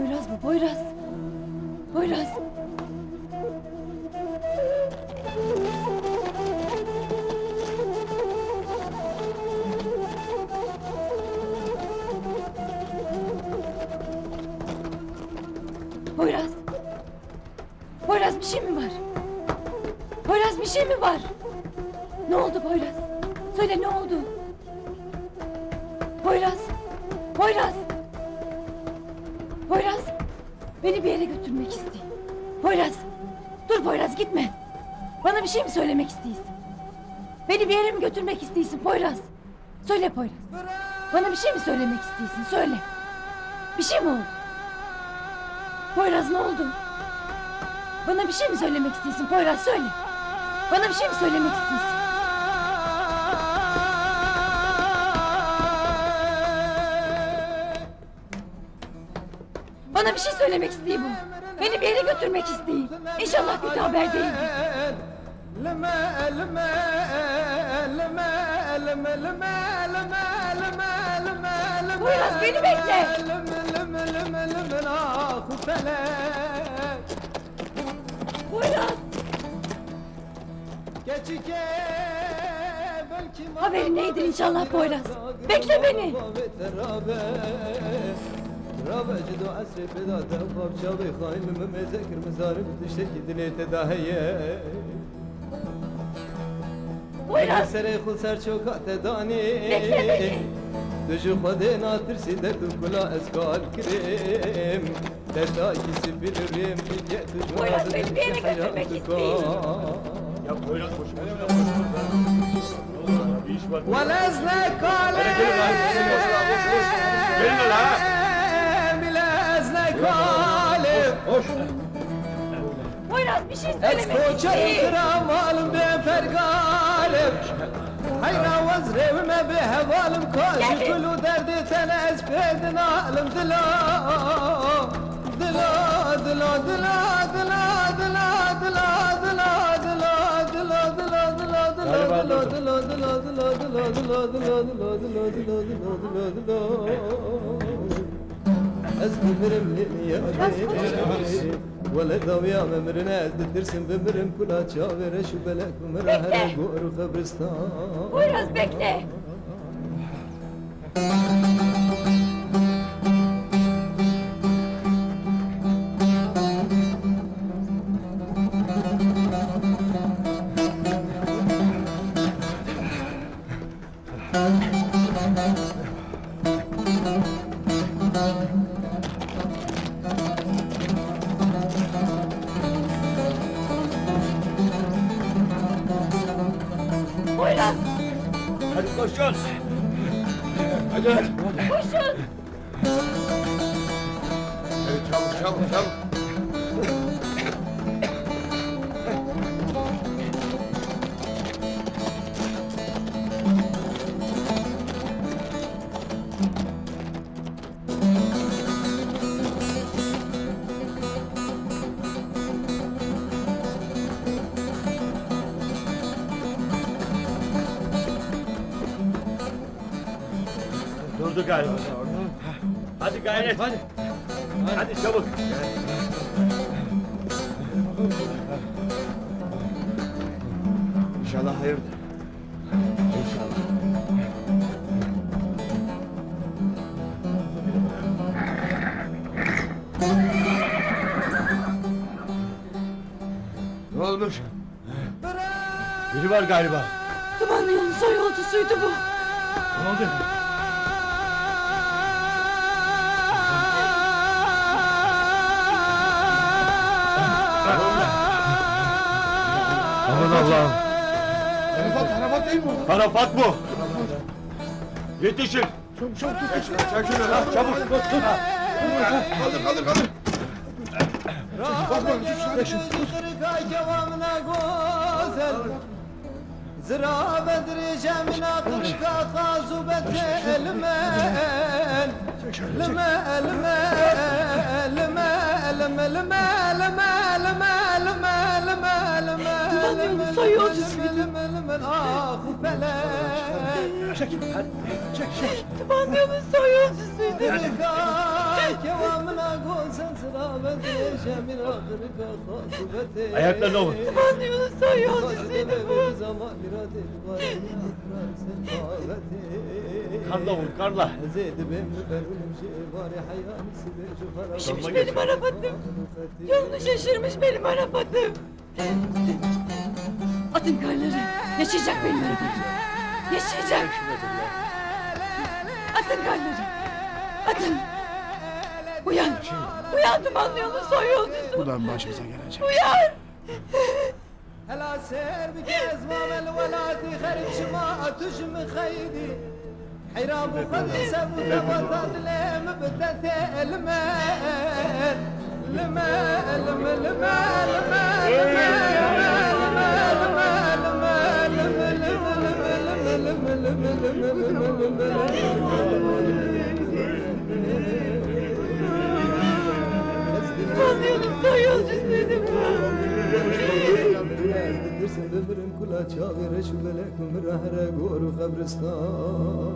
Poyraz bu, Poyraz. Poyraz. Poyraz. Poyraz, bir şey mi var? Poyraz, bir şey mi var? Ne oldu Poyraz? Söyle, ne oldu? Poyraz. Poyraz. Poyraz. Beni bir yere götürmek istiyor. Poyraz. Dur Poyraz, gitme. Bana bir şey mi söylemek istiyorsun? Beni bir yere mi götürmek istiyorsun Poyraz? Söyle Poyraz. Bana bir şey mi söylemek istiyorsun? Söyle. Bir şey mi oldu? Poyraz, ne oldu? Bana bir şey mi söylemek istiyorsun Poyraz? Söyle. Bana bir şey mi söylemek istiyorsun? Bana bir şey söylemek istiyor bu. Beni bir yere götürmek istiyor. İnşallah kötü haber değildir. Poyraz, beni bekle. Poyraz. Haberin neydir inşallah Poyraz? Bekle beni. رابجد وعسري بداته وخاب شاوي خايم مذاكر مزارب تشتكي دنيا تداهيه Poyraz. سري خل سر شوكات داني Bekle beni. دجو خدينا ترسي درد كلا اسكال كريم تداكي سبيل الريم تجيت Poyraz, beni bir yere götürmek istiyor. Ya Poyraz boşuna bir iş var. ولازلك عليك Gelin lan ha. Hoş. Poyraz, bir şey söylemek اسكوچر istiyor. مالم بفرقالم حيرا وزري وما بهوالم كاش كل دردي تناس بيدنا علم دلا دلا دلا دلا دلا دلا دلا دلا دلا دلا دلا دلا دلا دلا دلا دلا دلا دلا أزدمرم يا ولد ويا ممرنا أزدرسم بمرم كلها تشاور شو بلاك ومراها قور وخبرستان Poyraz, bekle. Poyraz, Hadi koşun. Hadi. koşun. Evet, çabuk çabuk çabuk. Durdu galiba. Hadi gayret. Hadi çabuk. İnşallah hayırdır. İnşallah. Ne olmuş? Biri var galiba. Dumanlı yolun son yolcusuydu bu. Ne oldu? Aman Allah'ım. Arafat değil mi bu? Arafat bu. Yetişin. Çabuk tut. Çek şunu lan çabuk. Kaldır. Bakma زرا بدري جامنا قرشكا قازو بتلمن لما لما لما Duman yolu soy yolcusuydum. Çek. Hadi. Çek. Duman yolu soy yolcusuydum. Ayaklarına vur. Duman yolu soy yolcusuydum. Karla vur karla. Şişmiş benim Arafat'ım. Yolunu şaşırmış benim Arafat'ım. Atın karları. Yaşayacak benim Arafat'ım. Yaşayacak. Atın karları. Atın. Uyan. Uyan dumanlı yolun soy yolcusu. Ulan başımıza gelecek. Uyan. هلا سير بك ازمام الولاد خرج شماعة تجم خيدي حرام وخلي سبت وطن لم بتت المال المال Dumanlı yolun soy yolcusuydum. درسم ببرم كلها شاغر شو بلاك من رهرة قور وخبرستان